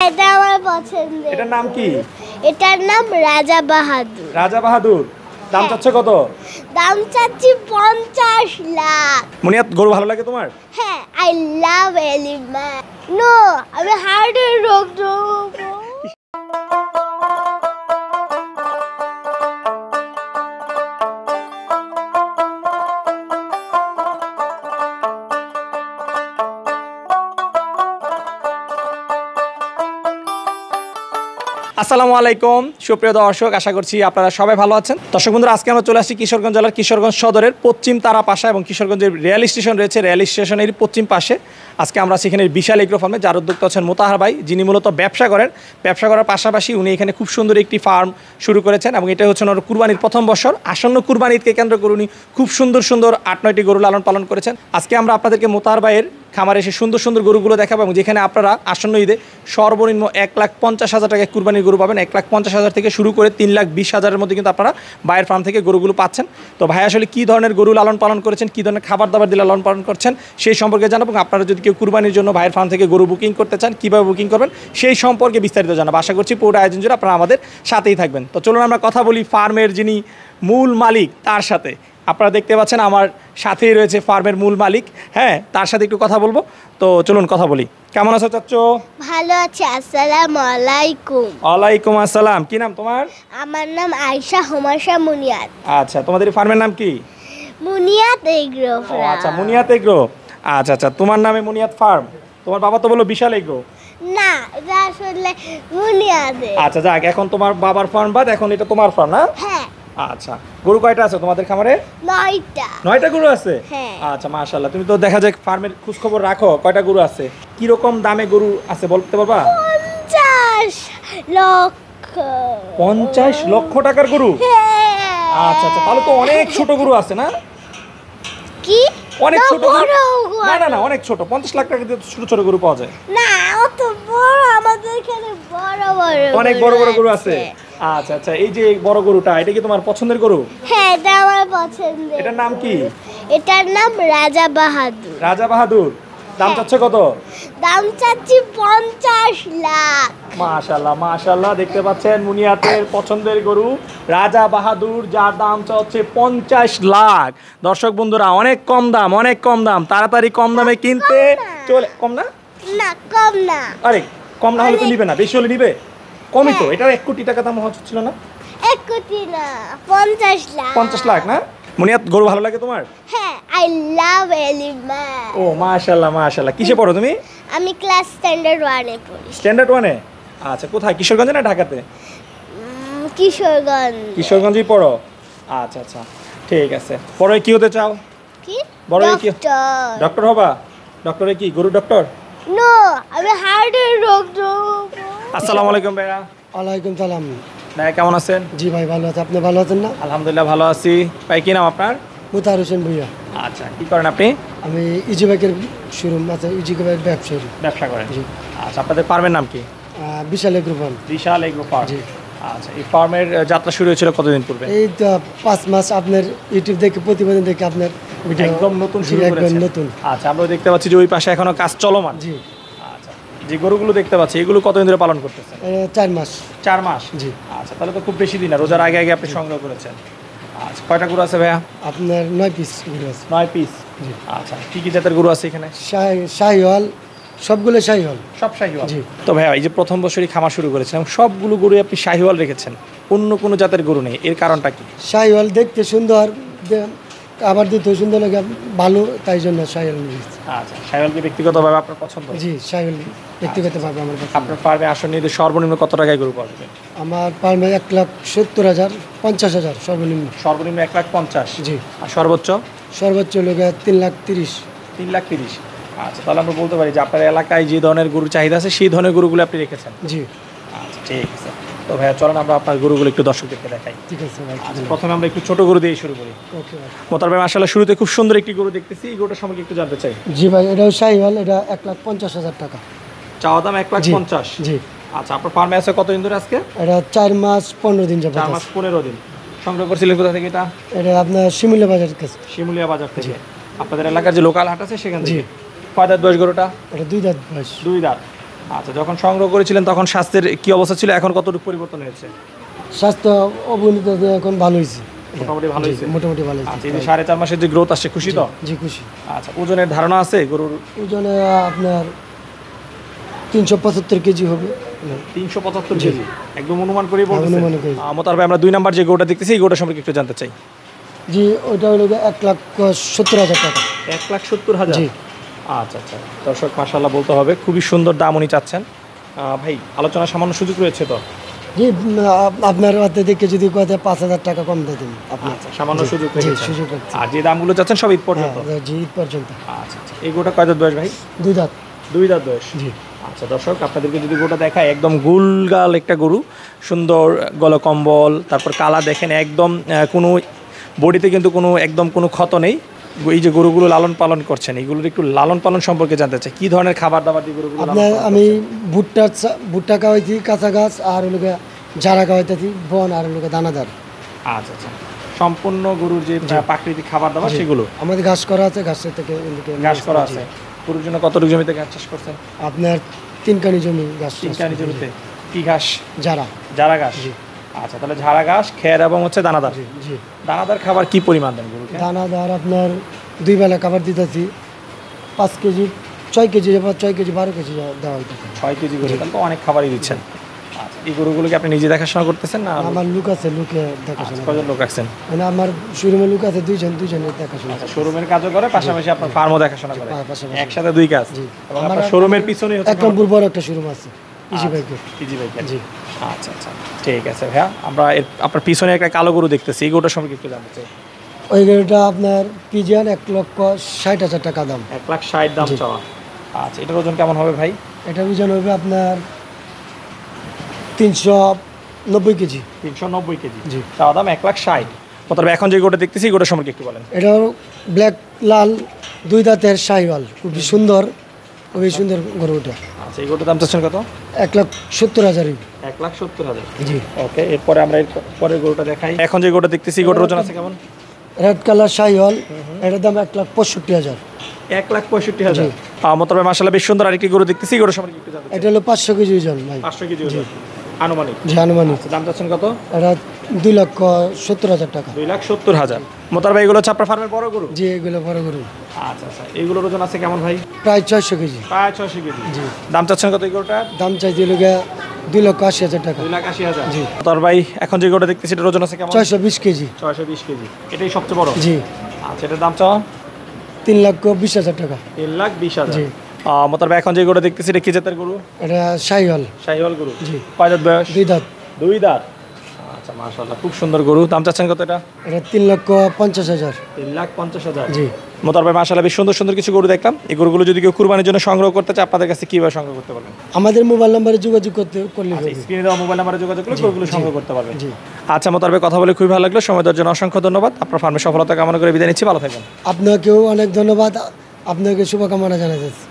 এটা আমার পছন্দের। এটার নাম কি? এটার নাম রাজা বাহাদুর। রাজা বাহাদুর। দাম চাচ্ছে কত? দাম চাচ্ছি 50 লাখ। মুনিয়াত, গরু ভালো লাগে তোমার? হ্যাঁ, আই লাভ এলিফ্যান্ট। নো, আমি হার্টের ডক্টর। আসসালামু আলাইকুম সুপ্রিয় দর্শক, আশা করছি আপনারা সবাই ভালো আছেন। দর্শক বন্ধুরা, আজকে আমরা চলে আসছি কিশোরগঞ্জ জেলার কিশোরগঞ্জ সদরের পশ্চিম তারাপাশা এবং কিশোরগঞ্জের রেল স্টেশন রয়েছে, রেল স্টেশনের পশ্চিম পাশে। আজকে আমরা সেখানে বিশাল এগ্রো ফার্মে, যার উদ্যোক্তা হচ্ছেন মোতাহার ভাই, যিনি মূলত ব্যবসা করার পাশাপাশি উনি এখানে খুব সুন্দর একটি ফার্ম শুরু করেছেন এবং এটা হচ্ছে ওনার কুরবানির প্রথম বছর। আসন্ন কুরবানিকে কেন্দ্র করে উনি খুব সুন্দর সুন্দর 8-9টি গরু লালন পালন করেছেন। আজকে আমরা আপনাদেরকে মোতাহার ভাইয়ের খামারে এসে সুন্দর সুন্দর গরুগুলো দেখাবো এবং যেখানে আপনারা আসন্ন ঈদে সর্বনিম্ন 1,50,000 টাকায় কুরবানির গরু পাবেন। 1,50,000 থেকে শুরু করে 3,20,000-এর মধ্যে কিন্তু আপনারা ভাইয়ের ফার্ম থেকে গরুগুলো পাচ্ছেন। তো ভাই আসলে কী ধরনের গরু লালন পালন করেছেন, কী ধরনের খাবার দাবার দিয়ে লালন পালন করছেন সেই সম্পর্কে জানাবো। এবং আপনারা যদি কেউ কুরবানির জন্য ভাইয়ের ফার্ম থেকে গরু বুকিং করতে চান, কীভাবে বুকিং করবেন সেই সম্পর্কে বিস্তারিত জানাবো। আশা করছি পুরো আয়োজন জুড়ে আপনারা আমাদের সাথেই থাকবেন। তো চলুন আমরা কথা বলি ফার্মের যিনি মূল মালিক তার সাথে। আপনারা দেখতে পাচ্ছেন আমার সাথেই রয়েছে ফার্মের মূল মালিক, হ্যাঁ, তার সাথে একটু কথা বলবো। তো চলুন কথা বলি। কেমন আছো চাচ্চু? ভালো আছি, আসসালামু আলাইকুম। ওয়ালাইকুম আসসালাম। কি নাম তোমার? আমার নাম আয়েশা হুমাশা মুনিয়াত। আচ্ছা, তোমাদের এই ফার্মের নাম কি? মুনিয়াত এগ্রো ফার্ম। আচ্ছা, মুনিয়াত এগ্রো। আচ্ছা আচ্ছা, তোমার নামে মুনিয়াত ফার্ম, তোমার বাবা তো বললো বিশাল এগ্রো। না, এটা আসলে মুনিয়াত। আচ্ছা যাক, এখন তোমার বাবার ফার্ম বাদ এখন এটা তোমার ফার্ম না? হ্যাঁ। আচ্ছা, গরু কয়টা আছে তোমাদের খামারে? 9টা গরু আছে? হ্যাঁ। আচ্ছা মাশাআল্লাহ, তুমি তো দেখা যায় ফার্মের খোঁজ খবর রাখো। কয়টা গরু আছে, কি রকম দামে গরু আছে বলতে পারবা? 50 লক্ষ। 50 লক্ষ টাকার গরু? হ্যাঁ। আচ্ছা আচ্ছা, তাহলে তো অনেক ছোট গরু আছে না? কি অনেক ছোট গরু? বড় না না না, অনেক ছোট। 50 লাখ টাকা দিয়ে ছোট ছোট গরু পাওয়া যায় না, অত বড় আমাদের এখানে বড় বড় অনেক বড় বড় গরু আছে। আচ্ছা আচ্ছা, এই যে বড় গরুটা, এটা কি তোমার পছন্দের গরু? হ্যাঁ, এটা আমার পছন্দের। এটার নাম কি? এটার নাম রাজা বাহাদুর। রাজা বাহাদুর। দাম চাচ্ছে কত? দাম চাচ্ছি 50 লাখ। মাশাআল্লাহ মাশাআল্লাহ, দেখতে পাচ্ছেন মুনিয়াতের পছন্দের গরু রাজা বাহাদুর, যার দাম হচ্ছে 50 লাখ। দর্শক বন্ধুরা, অনেক কম দাম, অনেক কম দাম। তাড়াতাড়ি কম দামে কিনতে চলে। কম না? না, কম না। আরে কম না হলে তো নিবে না, বেশি হলে নিবে। কমই তো, এটা 1 কোটি টাকা দাম হচ্ছিল না? 1 কোটি না, 50 লাখ। 50 লাখ না? মুনিয়াত, গরু ভালো লাগে তোমার? হ্যাঁ, আই লাভ এলিফ্যান্ট। ও মাশাআল্লাহ মাশাআল্লাহ। কিসে পড়ো তুমি? আমি ক্লাস স্ট্যান্ডার্ড 1-এ পড়ি। স্ট্যান্ডার্ড 1-এ? আচ্ছা, কোথায়, কিশোরগঞ্জে না ঢাকাতে? কিশোরগঞ্জ। কিশোরগঞ্জেই পড়ো? আচ্ছা আচ্ছা, ঠিক আছে। বড় কি হতে চাও? কি? বড় কি? ডক্টর হবা? ডক্টরে কি, গরু ডক্টর? নো, আমি হার্টের ডক্টর। আসসালামু আলাইকুম ভাইয়া। ওয়ালাইকুম সালাম। ভাইয়া কেমন আছেন? জি ভাই, ভালো আছে। আপনি ভালো আছেন না? আলহামদুলিল্লাহ ভালো আছি। ভাই কি নাম আপনার? মুতাহার হোসেন ভুইয়া। আচ্ছা, কি করেন আপনি? আমি ইজি বাইকের শোরুম আছে, ইজি বাইকের ব্যবসায়ী। ব্যবসা করেন? জি। আচ্ছা, আপনাদের ফার্মের নাম কি? বিশাল এগ্রো ফার্ম। বিশাল এগ্রো ফার্ম। জি। আচ্ছা, এই ফার্মের যাত্রা শুরু হয়েছিল কতদিন পূর্বে? এই তো 5 মাস আপনার ইউটিউব দেখে, প্রতিবেদন দেখে আপনার ভিডিও একদম নতুন শুরু একদম করেছেন? নতুন। আচ্ছা, আমরা দেখতে পাচ্ছি যে ওই পাশে এখনো কাজ চলমান। জি। আচ্ছা, যে গরুগুলো দেখতে পাচ্ছি এগুলো কতদিন ধরে পালন করতেছেন? 4 মাস। 4 মাস? জি। আচ্ছা, তাহলে তো খুব বেশি দিন না, রোজার আগে আগে আপনি সংগ্রহ করেছেন। আচ্ছা, কয়টা গরু আছে ভাইয়া? আপনার 9 পিস গরু আছে। 9 পিস? জি। আচ্ছা, কি কি জাতের গরু আছে এখানে? শাহিওয়াল, সবগুলো শাহিওয়াল। সব শাহিওয়াল? জি। তো ভাইয়া, এই যে প্রথম বছরই খামার শুরু করেছেন এবং সবগুলো গরু আপনি শাহিওয়াল রেখেছেন, অন্য কোনো জাতের গরু নেই, এর কারণটা কি? শাহিওয়াল দেখতে সুন্দর, আবার দিতে সুন্দর লাগে, ভালো, তাই জন্য শাহিওয়াল নিয়েছি। আচ্ছা, শাহিওয়াল কি ব্যক্তিগতভাবে আপনার পছন্দ? জি, শাহিওয়াল ব্যক্তিগতভাবে আমার পছন্দ। আপনার ফার্মে আসন নিয়ে সর্বনিম্ন কত টাকায় গরু পাওয়া যাবে? আমার ফার্মে 1,70,000, 50,000 সর্বনিম্ন। সর্বনিম্ন 1,50,000? জি। আর সর্বোচ্চ? সর্বোচ্চ লোক 3,30,000। 3,30,000? আচ্ছা, তাহলে আমরা বলতে পারি যে আপনার এলাকায় যে ধরনের গরুর চাহিদা আছে সেই ধরনের গরুগুলো আপনি রেখেছেন? জি। আচ্ছা, ঠিক আছে। তো ভাইয়া চলেন আমরা আপনার গরুগুলো একটু দর্শকদেরকে দেখাই। ঠিক আছে ভাই। আচ্ছা, প্রথমে আমরা একটু ছোট গরু দিয়ে শুরু করি। ওকে ভাই। মোতার ভাই, মাশাআল্লাহ শুরুতে খুব সুন্দর একটি গরু দেখতেছি, এই গরুটার সম্পর্কে একটু জানতে চাই। জি ভাই, এটাও শাহিওয়াল, এটা 1,50,000 টাকা। চাওয়া দাম 1,50,000? জি। আচ্ছা, আপনার ফার্মে আছে কতদিন ধরে আজকে? এটা 4 মাস 15 দিন যাবত। 4 মাস 15 দিন। সংগ্রহ করছিলেন কোথা থেকে এটা? এটা আপনার শিমুলিয়া বাজার কাছে। শিমুলিয়া বাজার থেকে? আপনাদের এলাকার যে লোকাল হাট আছে সেখান থেকে? জি। কয় দাঁত বয়স গরুটা? এটা 2 দাঁত বয়স। 2 দাঁত। আচ্ছা, যখন সংগ্রহ করেছিলেন তখন স্বাস্থ্যের কি অবস্থা ছিল, এখন কতটুকু পরিবর্তন হয়েছে? স্বাস্থ্য অবনীত এখন ভালো হয়েছে, মোটামুটি ভালো হয়েছে। মোটামুটি ভালো আচ্ছা, হয়েছে। এই যে 4.5 মাসের যে গ্রোথ আসছে, খুশি তো? জি খুশি। আচ্ছা, ওজনের ধারণা আছে গরুর? ওজনে আপনার 375 কেজি হবে। 375 কেজি একদম অনুমান করেই বলতেছেন? অনুমান করি। মোতার ভাই, আমরা 2 নাম্বার যে গরুটা দেখতেছি এই গরুটা সম্পর্কে একটু জানতে চাই। জি, ওইটা হলো 1,70,000 টাকা। 1,70,000? জি। আচ্ছা আচ্ছা, দর্শক মাশাআল্লাহ বলতে হবে, খুবই সুন্দর দাম উনি চাচ্ছেন। ভাই, আলোচনা সামান্য সুযোগ রয়েছে তো? জি, আপনার হাতে দেখে যদি কথা 5,000 টাকা কম দিয়ে দিন আপনি। আচ্ছা, সামান্য সুযোগ জি, রেখেছেন। সুযোগ আছে। আর যে দামগুলো চাচ্ছেন সব ঈদ পর্যন্ত? হ্যাঁ, জি, ঈদ পর্যন্ত। আচ্ছা আচ্ছা, এই গরুটা কয় দাঁত বয়স ভাই? 2 দাঁত। 2 দাঁত বয়স? জি। আচ্ছা দর্শক, আপনাদেরকে যদি গরুটা দেখায়, একদম গুলগাল একটা গরু, সুন্দর গলকম্বল, তারপর কালা দেখেন, একদম কোনো বডিতে কিন্তু কোনো একদম কোনো ক্ষত নেই। এই যে গরুগুলো লালন পালন করছেন, এইগুলোর একটু লালন পালন সম্পর্কে জানতে চাই, কি ধরনের খাবার দাবার দিয়ে গরুগুলো লালন আপনার পালন আমি করছেন? ভুট্টা খাওয়াইছি, কাঁচা গাছ, আর হলো জারা খাওয়াইতেছি বন, আর হলো দানাদার। আচ্ছা আচ্ছা, সম্পূর্ণ গরুর যে প্রাকৃতিক খাবার দাবার সেগুলো? আমাদের ঘাস করা আছে, ঘাসের থেকে ঘাস করা আছে। গরুর জন্য কতটুকু জমিতে ঘাস চাষ করছেন? আপনার 3 কানি জমি ঘাস। 3 কানি জমিতে। কি ঘাস? জারা। জারা ঘাস? আচ্ছা, তাহলে ঝাড়া ঘাস, খের এবং হচ্ছে দানাদার। জি। দানাদার খাবার কি পরিমাণ দেন গরুকে? দানাদার আপনার 2 বেলা খাবার দিতেছি, 5 কেজি, 6 কেজি, 6 কেজি 12 কেজি দেওয়া হইতেছে। 6 কেজি করে, তাহলে তো অনেক খাবারই দিচ্ছেন। আচ্ছা, এই গরুগুলোকে আপনি নিজে দেখাশোনা করতেছেন না? আমার লোক আছে, লোকে দেখাশোনা। কজন লোক রাখছেন? মানে আমার শোরুমে লোক আছে দুইজনের দেখাশোনা। আচ্ছা, শোরুমের কাজও করে, পাশাপাশি আপনার ফার্মও দেখাশোনা করে, পাশাপাশি। একসাথে 2 কাজ। জি। এবং আপনার শোরুমের পিছনে হচ্ছে এক নম্বর বড় একটা শোরুম আছে, ইজি বাইকে। ইজি বাইকের? জি। আচ্ছা আচ্ছা, ঠিক আছে ভাইয়া, আমরা আপনার পিছনে একটা কালো গরু দেখতেছি, এই গরুটার সম্পর্কে একটু জানতে চাই। ওই গাড়িটা আপনার পিজিয়ান 1,60,000 টাকা দাম। 1,60,000 দাম চাওয়া। আচ্ছা, এটার ওজন কেমন হবে ভাই? এটা ওজন হবে আপনার 390 কেজি। 390 কেজি? জি। চাওয়া দাম 1,60,000। তবে এখন যে গরুটা দেখতেছি এই গরুটার সম্পর্কে একটু বলেন। এটা ব্ল্যাক লাল 2 দাঁতের শাহিওয়াল, খুবই সুন্দর, খুবই সুন্দর গরুটা। আচ্ছা, এই গরুটার দাম চাচ্ছেন কত? 1,70,000। 1,70,000? জি। ওকে, এরপরে আমরা এর পরের গরুটা দেখাই। এখন যে গরুটা দেখতেছি গরুটার ওজন আছে কেমন? রেড কালার শাহিওয়াল, এটার দাম 1,65,000। 1,65,000? মোতাবেক মাশাআল্লাহ বেশ সুন্দর আরেকটি গরু দেখতেছি, গরুর সম্পর্কে একটু জানতে চাই। এটা হলো 500 কেজি ওজন ভাই। 500 কেজি ওজন আনুমানিক? জি, আনুমানিক। আচ্ছা, দাম চাচ্ছেন কত? এটা 2,70,000 টাকা। 2,70,000। মোতার ভাই, এগুলো হচ্ছে আপনার ফার্মের বড় গরু? জি, এগুলো বড় গরু। আচ্ছা আচ্ছা, এইগুলোর ওজন আছে কেমন ভাই? প্রায় 600 কেজি। প্রায় 600 কেজি? জি। দাম চাচ্ছেন কত এই গরুটার? দাম চাইতে লোকে 2,80,000 টাকা। 2,80,000? জি। মোতার ভাই, এখন যে গরুটা দেখতেছি এটার ওজন আছে কেমন? 620 কেজি। 620 কেজি, এটাই সবচেয়ে বড়? জি। আচ্ছা, এটার দাম চাওয়া? 3,20,000 টাকা। 3,20,000? জি। মোতার ভাই, এখন যে গরু দেখতেছি এটা কি জাতের গরু? এটা শাহিওয়াল। শাহিওয়াল গরু? জি। কয় দাঁত বয়স? 2 দাঁত। 2 দাঁত? আচ্ছা, মাশাআল্লাহ খুব সুন্দর গরু। দাম চাচ্ছেন কত এটা? এটা 3,50,000। 3,50,000? জি। মোতার ভাই, মাশাআল্লাহ বেশ সুন্দর সুন্দর কিছু গরু দেখলাম। এই গরুগুলো যদি কেউ কুরবানির জন্য সংগ্রহ করতে চায়, আপনাদের কাছে কিভাবে সংগ্রহ করতে পারবেন? আমাদের মোবাইল নম্বরে যোগাযোগ করলে হবে। স্ক্রিনে দেওয়া মোবাইল নাম্বারে যোগাযোগ করলে গরুগুলো সংগ্রহ করতে পারবেন। জি। আচ্ছা, মোতার ভাই, কথা বলে খুবই ভালো লাগলো। সময় দেওয়ার জন্য অসংখ্য ধন্যবাদ। আপনার ফার্মের সফলতা কামনা করে বিদায় নিচ্ছি, ভালো থাকবেন। আপনাকেও অনেক ধন্যবাদ, আপনাকে শুভকামনা জানাচ্ছি।